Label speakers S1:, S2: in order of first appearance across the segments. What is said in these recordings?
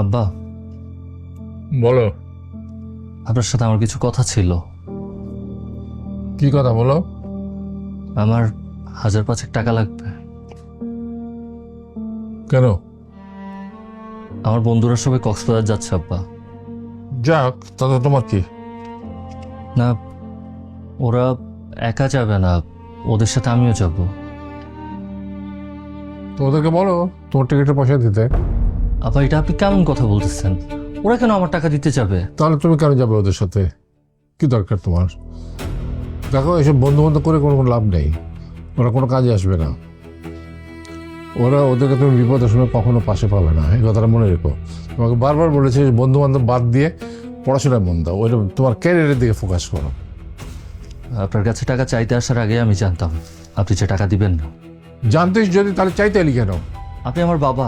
S1: আব্বা,
S2: বলো।
S1: আপনার সাথে আমার কিছু কথা ছিল।
S2: কি কথা বলো?
S1: আমার 1,500 টাকা লাগবে।
S2: কেন?
S1: আমার বন্ধুরা সবাই কক্সবাজার যাচ্ছে আব্বা।
S2: যাক, তাতে তোমার কি?
S1: না, ওরা একা যাবে না, ওদের সাথে আমিও যাব।
S2: তো ওদেরকে বলো তোমার টিকিটের পয়সা দিতে।
S1: আব্বা, এটা আপনি কেমন কথা বলতেছেন? ওরা কেন আমার টাকা দিতে যাবে?
S2: তাহলে তুমি কেন যাবে ওদের সাথে? কি দরকার তোমার? দেখো, এসব বন্ধু বান্ধব করে কোনো লাভ নেই। ওরা কোনো কাজে আসবে না। ওদেরকে তুমি বিপদের সময় কখনো পাশে পাবে না, এই কথাটা মনে রেখো। তোমাকে বারবার বলেছি বন্ধু বান্ধব বাদ দিয়ে পড়াশোনায় মন দাও, ওইটা তোমার ক্যারিয়ারের দিকে ফোকাস করো।
S1: আপনার কাছে টাকা চাইতে আসার আগে আমি জানতাম আপনি যে টাকা দিবেন না।
S2: জানতিস যদি, তাহলে চাইতে এলি কেন?
S1: আপনি আমার বাবা।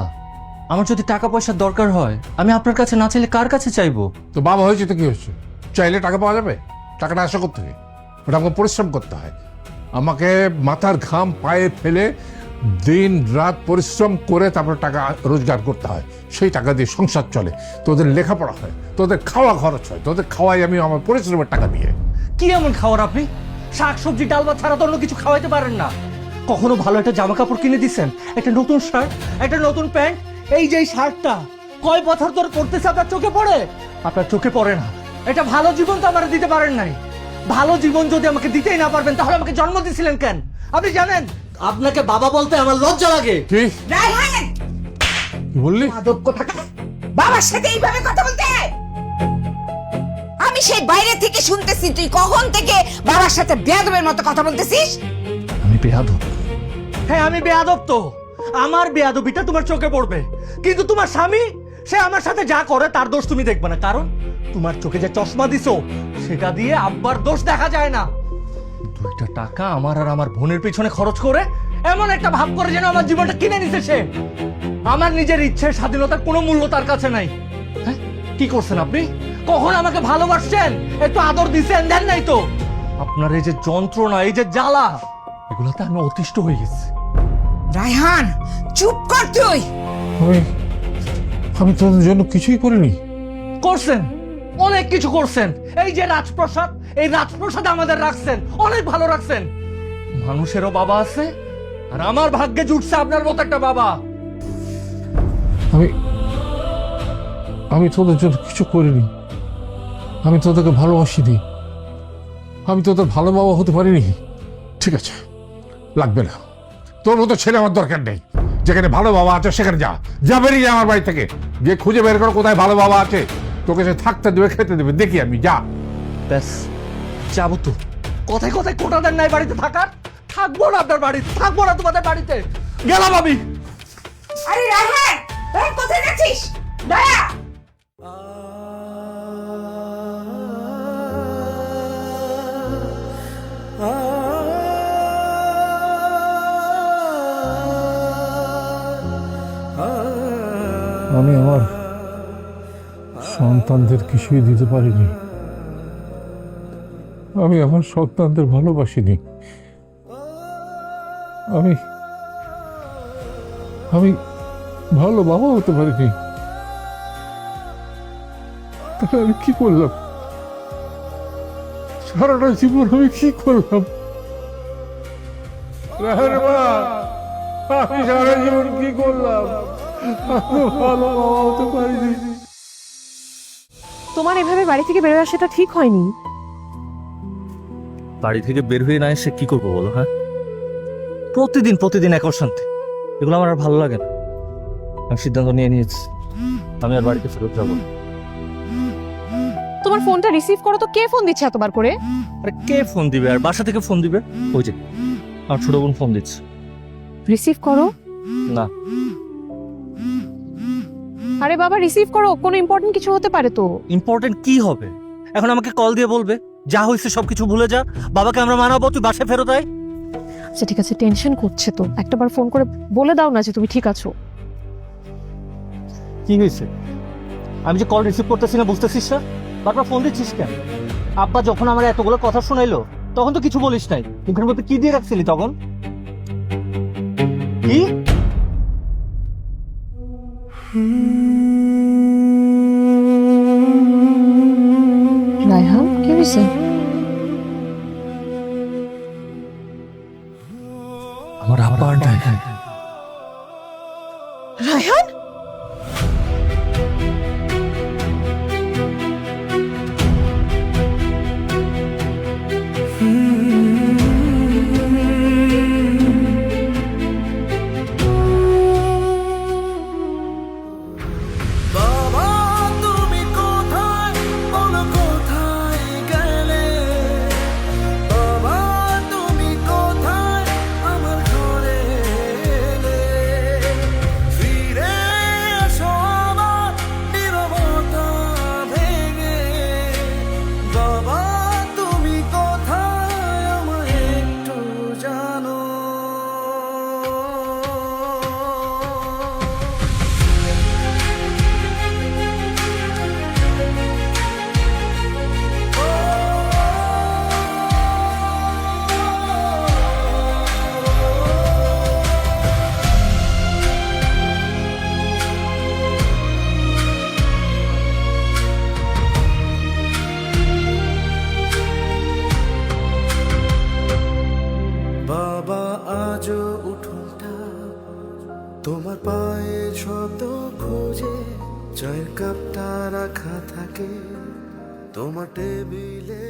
S1: আমার যদি টাকা পয়সার দরকার হয়, আমি আপনার কাছে না চাইলে কার কাছে চাইবো?
S2: তো বাবা হয়েছে তো কি হচ্ছে? চাইলে টাকা পাওয়া যাবে? টাকাটা আসা করতে হবে, ওটা আমাকে পরিশ্রম করতে হয়। আমাকে মাথার ঘাম পায়ে ফেলে দিন রাত পরিশ্রম করে তারপর টাকা রোজগার করতে হয়। সেই টাকা দিয়ে সংসার চলে, তোদের লেখাপড়া হয়, তোদের খাওয়া খরচ হয়, তোদের খাওয়াই আমি আমার পরিশ্রমের টাকা দিয়ে।
S1: কি এমন খাওয়ার আপনি? শাক সবজি ডাল ভাত ছাড়া তো অন্য কিছু খাওয়াইতে পারেন না। কখনো ভালো একটা জামা কাপড় কিনে দিচ্ছেন? একটা নতুন শার্ট, একটা নতুন প্যান্ট। এই যে এই শার্টটা কয় বছর ধরে পড়তেছে, আপনার চোখে পড়ে? আপনার চোখে পড়ে না। এটা ভালো জীবন তো আমার দিতে পারেন নাই। ভালো জীবন যদি আমাকে দিতেই না পারবেন, তাহলে আমাকে জন্ম দিয়েছিলেন কেন? আপনি জানেন, আপনাকে বাবা বলতে আমার লজ্জা লাগে।
S2: কি
S3: রায়হান,
S2: কি বললি?
S3: মাদক কোথাকার! বাবার সাথে এইভাবে কথা বলতে? আমি সেই বাইরে থেকে শুনতেছি তুই কখন থেকে বাবার সাথে বেয়াদবের মতো কথা বলতেছিস।
S1: আমি বেয়াদব। হ্যাঁ, আমি বেয়াদব তো। আমার বেয়াদবিটা তোমার চোখে পড়বে, কিন্তু তোমার স্বামী, সে আমার সাথে যা করে তার দোষ তুমি দেখবে না। কারণ তোমার চোখে যে চশমা দিছো, সেটা দিয়ে আব্বার দোষ দেখা যায় না। 2টা টাকা আমার আর আমার বোনের পিছনে খরচ করে এমন একটা ভাব করে যেন আমার জীবনটা কিনে নিছে সে। আমার নিজের ইচ্ছের স্বাধীনতার কোনো মূল্য তার কাছে নাই। হ্যাঁ, কি করছেন আপনি? কখন আমাকে ভালোবাসছেন? একটু আদর দিছেন? দেন নাই তো। আপনার এই যে যন্ত্রণা, এই যে জ্বালা, এগুলাতে আমি অতিষ্ঠ হয়ে গেছি।
S3: রায়হান, চুপ কর তুই।
S2: আমি আমি তোদের জন্য কিছুই করিনি।
S1: করছেন, অনেক কিছু করছেন। এই যে রাজপ্রাসাদ, এই রাজপ্রাসাদে আমাদের রাখছেন, অনেক ভালো রাখছেন। মানুষেরও বাবা আছে, আর আমার ভাগ্যে জুটছে আপনার মতো একটা বাবা।
S2: আমি আমি তোদের জন্য কিছু করিনি। আমি তোদেরকে ভালোবাসিনি। আমি তোদের ভালো বাবা হতে পারিনি। ঠিক আছে, লাগবে না। তোর মতো ছেলে আমার দরকার নেই। যেখানে ভালো বাবা আছে সেখানে যা বেরিয়ে যা আমার বাড়ি থেকে। গিয়ে খুঁজে বের করো কোথায় ভালো বাবা আছে, তোকে সে থাকতে দেবে, খেতে দেবে, দেখি আমি। যা।
S1: ব্যাস, যাবো তো। কথায় কথায় কোটা দেন নাই বাড়িতে থাকার? থাকবো না আপনার বাড়িতে, থাকবো না তোমাদের বাড়িতে। গেলাম আমি।
S3: আরে রায়হান, এই কোথায় যাচ্ছিস? দয়া!
S2: আমি আমার সন্তানদের কিছুই দিতে পারিনি। আমি আমার সন্তানদের ভালোবাসিনি। আমি আমি ভালো বাবা হতে পারিনি। তাহলে আমি কি করলাম? সারাটা জীবন আমি কি করলাম? আমি সারা জীবন কি করলাম? আমি ভালো বাবা হতে পারিনি।
S4: তোমার এভাবে বাড়ি থেকে বেরোয় আসাটা ঠিক হয়নি।
S1: বাড়ি থেকে বের হয়ে না এসে কি করবো বলো? হ্যাঁ, প্রতিদিন প্রতিদিন এক অশান্তি, এগুলো আমার আর ভালো লাগে না। আমি সিদ্ধান্ত নিয়ে নিয়েছি, আমি আর বাড়িতে ফেরত যাবো না।
S4: তোমার ফোনটা রিসিভ করো তো, কে ফোন দিচ্ছে এতবার করে?
S1: আরে কে ফোন দিবে? আর বাসা থেকে ফোন দিবে, ওই যে আমার ছোট বোন ফোন দিচ্ছে।
S4: রিসিভ করো।
S1: না।
S4: আরে বাবা, রিসিভ করো, কোনো ইম্পর্টেন্ট কিছু হতে পারে তো।
S1: ইম্পর্টেন্ট কি হবে? এখন আমাকে কল দিয়ে বলবে যা হয়েছে সবকিছু ভুলে যা, বাবাকে আমরা মানাবো, তুই বাসায় ফেরত আয়।
S4: আচ্ছা ঠিক আছে, টেনশন করছে তো, একটাবার ফোন করে বলে দাও না যে তুমি ঠিক আছো।
S1: কি হয়েছে? আমি যে কল রিসিভ করতেছি না, বুঝতেছিস না? বারবার ফোন দিচ্ছিস কেন? আব্বা যখন আমার এতগুলো কথা শোনাইলো, তখন তো কিছু বলিস নাই। মুখের মধ্যে কি দিয়ে রাখছিলি তখন? কি
S4: রায়হান কি হয়েছে?
S1: আমার আব্বার ডাক।
S3: রায়হান
S5: বাবা তুমি কোথায় বলো কোথায় গেলে বাবা তুমি কোথায় আমার ঘরে এলে ফিরে এসো আমার নীরবতা ভেঙে বাবা তুমি কোথায় আমায় একটু জানো বাবা আজও উঠোনটা তোমার পায়ের শব্দ খুঁজে চায়ের কাপটা রাখা থাকে তোমার টেবিলে